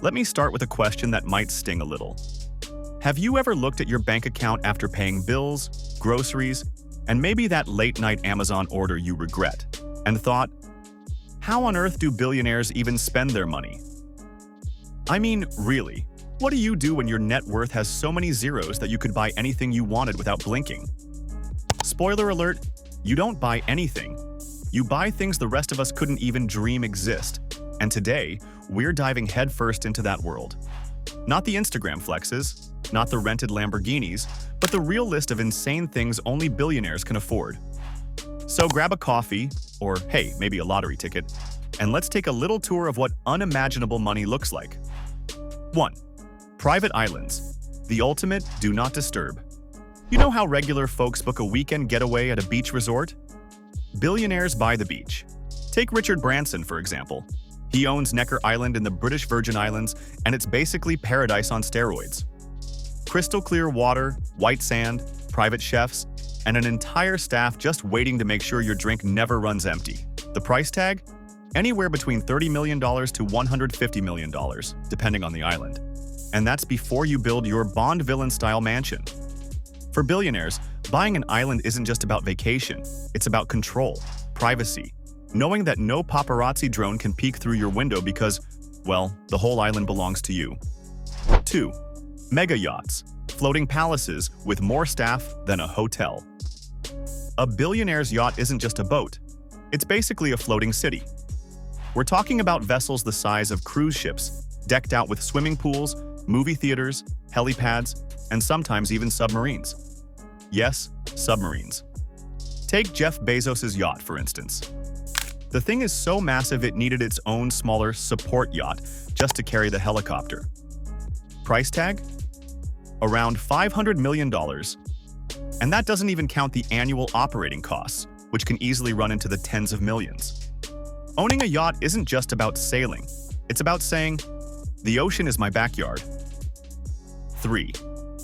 Let me start with a question that might sting a little. Have you ever looked at your bank account after paying bills, groceries, and maybe that late-night Amazon order you regret, and thought, how on earth do billionaires even spend their money? I mean, really, what do you do when your net worth has so many zeros that you could buy anything you wanted without blinking? Spoiler alert, you don't buy anything. You buy things the rest of us couldn't even dream exist. And today, we're diving headfirst into that world. Not the Instagram flexes, not the rented Lamborghinis, but the real list of insane things only billionaires can afford. So grab a coffee, or hey, maybe a lottery ticket, and let's take a little tour of what unimaginable money looks like. 1. Private islands. The ultimate do not disturb. You know how regular folks book a weekend getaway at a beach resort? Billionaires buy the beach. Take Richard Branson, for example. He owns Necker Island in the British Virgin Islands, and it's basically paradise on steroids. Crystal clear water, white sand, private chefs, and an entire staff just waiting to make sure your drink never runs empty. The price tag? Anywhere between $30 million to $150 million, depending on the island. And that's before you build your Bond villain-style mansion. For billionaires, buying an island isn't just about vacation. It's about control, privacy, knowing that no paparazzi drone can peek through your window because, well, the whole island belongs to you. 2. Mega-yachts, floating palaces with more staff than a hotel. A billionaire's yacht isn't just a boat. It's basically a floating city. We're talking about vessels the size of cruise ships, decked out with swimming pools, movie theaters, helipads, and sometimes even submarines. Yes, submarines. Take Jeff Bezos' yacht, for instance. The thing is so massive it needed its own smaller support yacht just to carry the helicopter. Price tag? Around $500 million. And that doesn't even count the annual operating costs, which can easily run into the tens of millions. Owning a yacht isn't just about sailing. It's about saying, the ocean is my backyard. 3.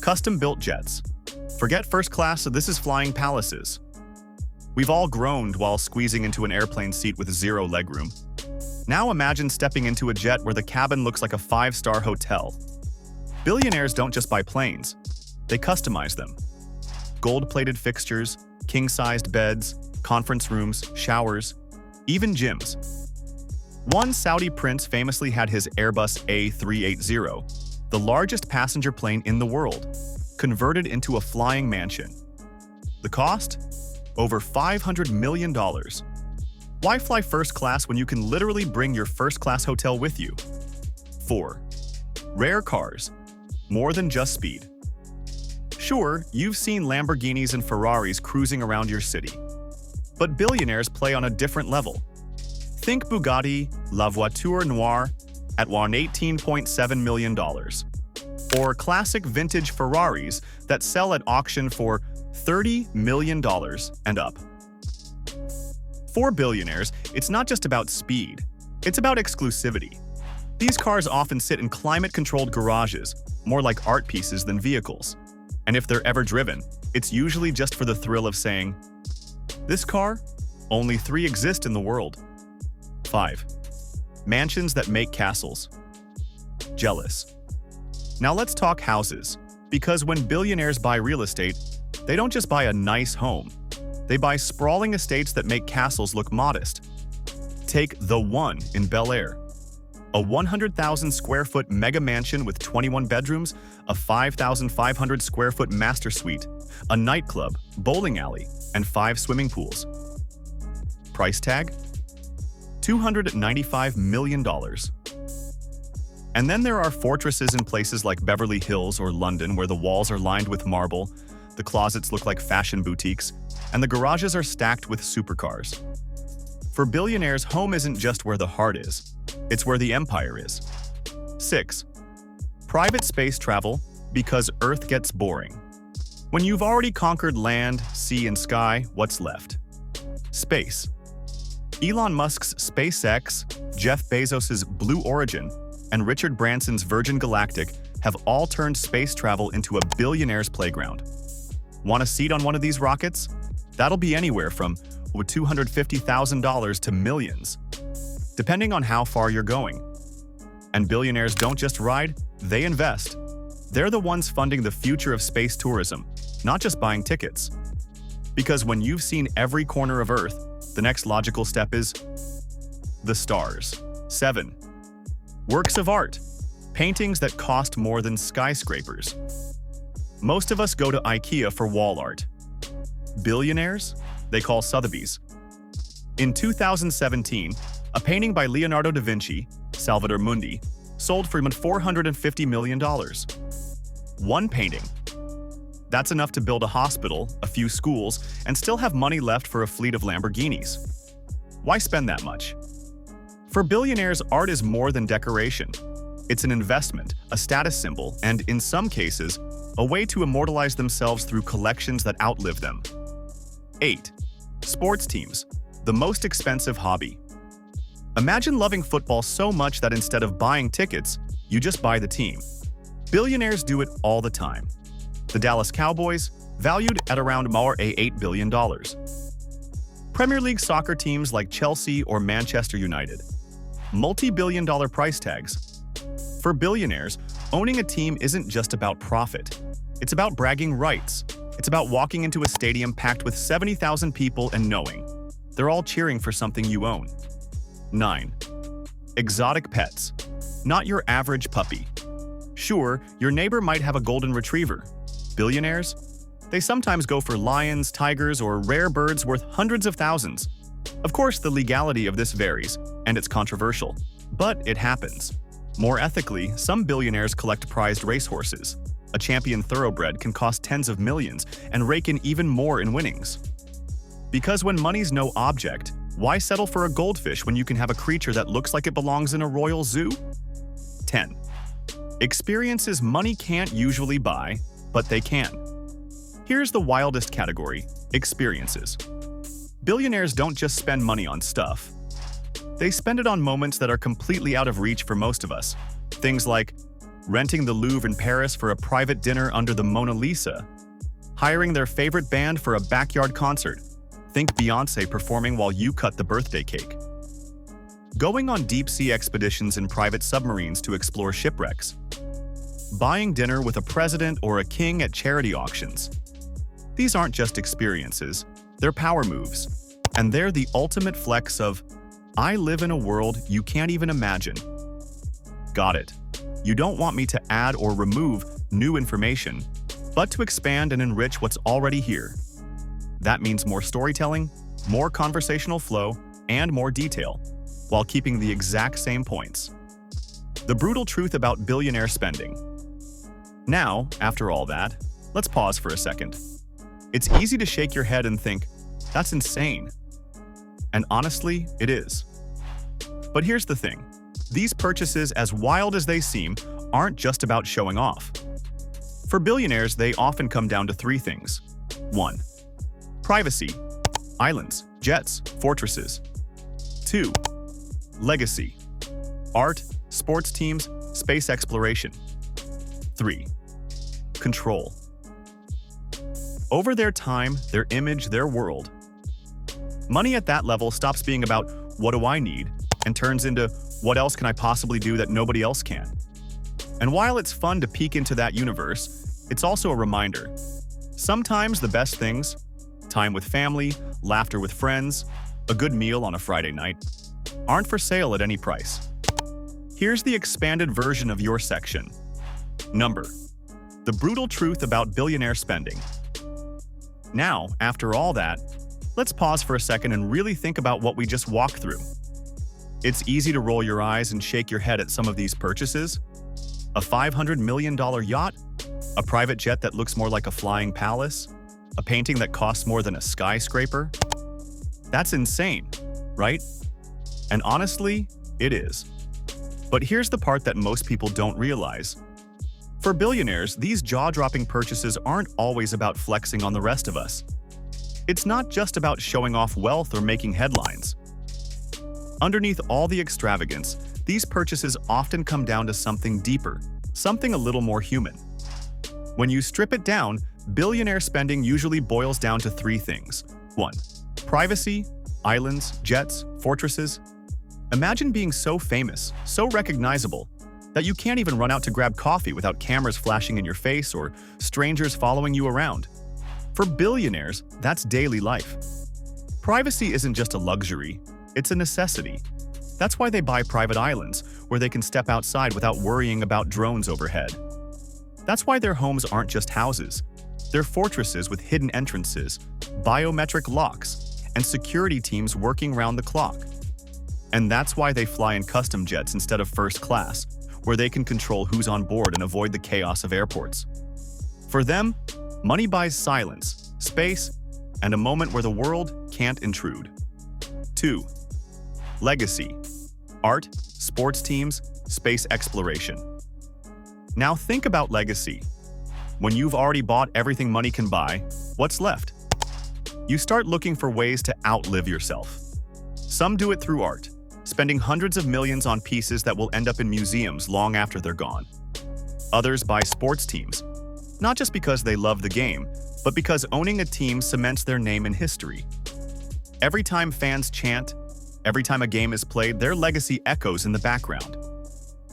Custom-built jets. Forget first class, so this is flying palaces. We've all groaned while squeezing into an airplane seat with zero legroom. Now imagine stepping into a jet where the cabin looks like a 5-star hotel. Billionaires don't just buy planes, they customize them. Gold-plated fixtures, king-sized beds, conference rooms, showers, even gyms. One Saudi prince famously had his Airbus A380, the largest passenger plane in the world, converted into a flying mansion. The cost? Over $500 million. Why fly first class when you can literally bring your first-class hotel with you? 4. Rare cars. More than just speed. Sure, you've seen Lamborghinis and Ferraris cruising around your city. But billionaires play on a different level. Think Bugatti La Voiture Noire at $18.7 million. Or classic vintage Ferraris that sell at auction for $30 million and up. For billionaires, it's not just about speed, it's about exclusivity. These cars often sit in climate-controlled garages, more like art pieces than vehicles. And if they're ever driven, it's usually just for the thrill of saying, this car? Only 3 exist in the world. 5. Mansions that make castles. Jealous. Now let's talk houses, because when billionaires buy real estate, they don't just buy a nice home. They buy sprawling estates that make castles look modest. Take The One in Bel Air. A 100,000 square foot mega mansion with 21 bedrooms, a 5,500 square foot master suite, a nightclub, bowling alley, and 5 swimming pools. Price tag? $295 million. And then there are fortresses in places like Beverly Hills or London where the walls are lined with marble, the closets look like fashion boutiques, and the garages are stacked with supercars. For billionaires, home isn't just where the heart is, it's where the empire is. 6. Private space travel, because Earth gets boring. When you've already conquered land, sea, and sky, what's left? Space. Elon Musk's SpaceX, Jeff Bezos' Blue Origin, and Richard Branson's Virgin Galactic have all turned space travel into a billionaire's playground. Want a seat on one of these rockets? That'll be anywhere from $250,000 to millions, depending on how far you're going. And billionaires don't just ride, they invest. They're the ones funding the future of space tourism, not just buying tickets. Because when you've seen every corner of Earth, the next logical step is the stars. 7. Works of art. Paintings that cost more than skyscrapers. Most of us go to IKEA for wall art. Billionaires? They call Sotheby's. In 2017, a painting by Leonardo da Vinci, Salvator Mundi, sold for $450 million. One painting. That's enough to build a hospital, a few schools, and still have money left for a fleet of Lamborghinis. Why spend that much? For billionaires, art is more than decoration. It's an investment, a status symbol, and, in some cases, a way to immortalize themselves through collections that outlive them. 8. Sports teams. The most expensive hobby. Imagine loving football so much that instead of buying tickets, you just buy the team. Billionaires do it all the time. The Dallas Cowboys, valued at around $8 billion. Premier League soccer teams like Chelsea or Manchester United. Multi-billion-dollar price tags. For billionaires, owning a team isn't just about profit. It's about bragging rights. It's about walking into a stadium packed with 70,000 people and knowing they're all cheering for something you own. 9. Exotic pets. Not your average puppy. Sure, your neighbor might have a golden retriever. Billionaires? They sometimes go for lions, tigers, or rare birds worth hundreds of thousands. Of course, the legality of this varies, and it's controversial. But it happens. More ethically, some billionaires collect prized racehorses. A champion thoroughbred can cost tens of millions and rake in even more in winnings. Because when money's no object, why settle for a goldfish when you can have a creature that looks like it belongs in a royal zoo? 10. Experiences money can't usually buy, but they can. Here's the wildest category: experiences. Billionaires don't just spend money on stuff. They spend it on moments that are completely out of reach for most of us. Things like renting the Louvre in Paris for a private dinner under the Mona Lisa, hiring their favorite band for a backyard concert. Think Beyoncé performing while you cut the birthday cake. Going on deep-sea expeditions in private submarines to explore shipwrecks. Buying dinner with a president or a king at charity auctions. These aren't just experiences, they're power moves. And they're the ultimate flex of, I live in a world you can't even imagine. Got it. You don't want me to add or remove new information, but to expand and enrich what's already here. That means more storytelling, more conversational flow, and more detail, while keeping the exact same points. The brutal truth about billionaire spending. Now, after all that, let's pause for a second. It's easy to shake your head and think, that's insane. And honestly, it is. But here's the thing. These purchases, as wild as they seem, aren't just about showing off. For billionaires, they often come down to 3 things. 1. Privacy. Islands, jets, fortresses. 2. Legacy. Art, sports teams, space exploration. 3. Control. Over their time, their image, their world. Money at that level stops being about, what do I need, and turns into, what else can I possibly do that nobody else can? And while it's fun to peek into that universe, it's also a reminder. Sometimes the best things, time with family, laughter with friends, a good meal on a Friday night, aren't for sale at any price. Here's the expanded version of your section. Number. The brutal truth about billionaire spending. Now, after all that, let's pause for a second and really think about what we just walked through. It's easy to roll your eyes and shake your head at some of these purchases. A $500 million yacht? A private jet that looks more like a flying palace? A painting that costs more than a skyscraper? That's insane, right? And honestly, it is. But here's the part that most people don't realize. For billionaires, these jaw-dropping purchases aren't always about flexing on the rest of us. It's not just about showing off wealth or making headlines. Underneath all the extravagance, these purchases often come down to something deeper, something a little more human. When you strip it down, billionaire spending usually boils down to 3 things. 1. Privacy, islands, jets, fortresses. Imagine being so famous, so recognizable, that you can't even run out to grab coffee without cameras flashing in your face or strangers following you around. For billionaires, that's daily life. Privacy isn't just a luxury, it's a necessity. That's why they buy private islands, where they can step outside without worrying about drones overhead. That's why their homes aren't just houses. They're fortresses with hidden entrances, biometric locks, and security teams working round the clock. And that's why they fly in custom jets instead of first class, where they can control who's on board and avoid the chaos of airports. For them, money buys silence, space, and a moment where the world can't intrude. 2. Legacy. Art, sports teams, space exploration. Now think about legacy. When you've already bought everything money can buy, what's left? You start looking for ways to outlive yourself. Some do it through art, spending hundreds of millions on pieces that will end up in museums long after they're gone. Others buy sports teams, not just because they love the game, but because owning a team cements their name in history. Every time fans chant, every time a game is played, their legacy echoes in the background.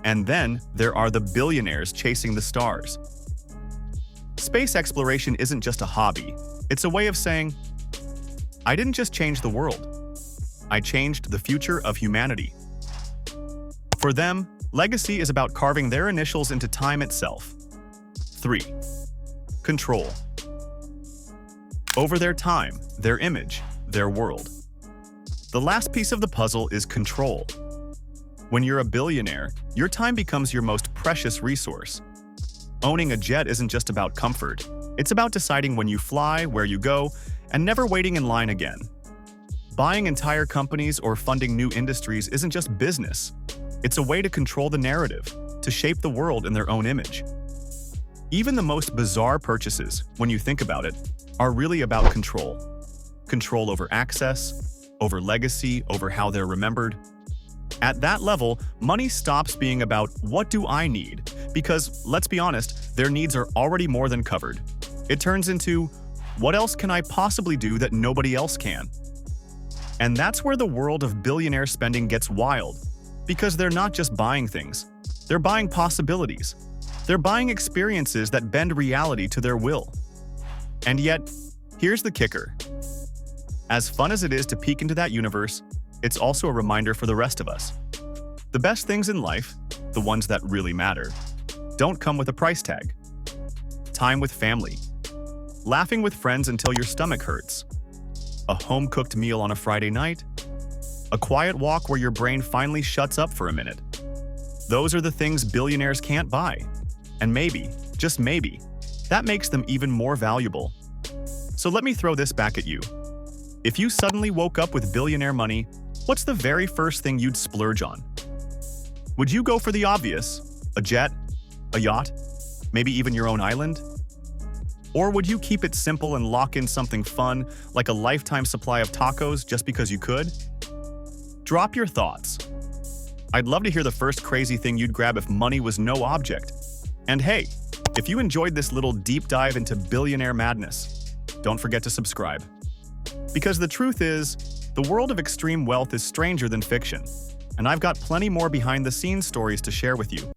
And then there are the billionaires chasing the stars. Space exploration isn't just a hobby, it's a way of saying, I didn't just change the world, I changed the future of humanity. For them, legacy is about carving their initials into time itself. 3. Control. Over their time, their image, their world. The last piece of the puzzle is control. When you're a billionaire, your time becomes your most precious resource. Owning a jet isn't just about comfort. It's about deciding when you fly, where you go, and never waiting in line again. Buying entire companies or funding new industries isn't just business. It's a way to control the narrative, to shape the world in their own image. Even the most bizarre purchases, when you think about it, are really about control. Control over access, over legacy, over how they're remembered. At that level, money stops being about what do I need, because, let's be honest, their needs are already more than covered. It turns into, what else can I possibly do that nobody else can? And that's where the world of billionaire spending gets wild, because they're not just buying things, they're buying possibilities. They're buying experiences that bend reality to their will. And yet, here's the kicker. As fun as it is to peek into that universe, it's also a reminder for the rest of us. The best things in life, the ones that really matter, don't come with a price tag. Time with family, laughing with friends until your stomach hurts, a home-cooked meal on a Friday night, a quiet walk where your brain finally shuts up for a minute. Those are the things billionaires can't buy. And maybe, just maybe, that makes them even more valuable. So let me throw this back at you. If you suddenly woke up with billionaire money, what's the very first thing you'd splurge on? Would you go for the obvious, a jet, a yacht, maybe even your own island? Or would you keep it simple and lock in something fun, like a lifetime supply of tacos just because you could? Drop your thoughts. I'd love to hear the first crazy thing you'd grab if money was no object. And hey, if you enjoyed this little deep dive into billionaire madness, don't forget to subscribe. Because the truth is, the world of extreme wealth is stranger than fiction, and I've got plenty more behind-the-scenes stories to share with you.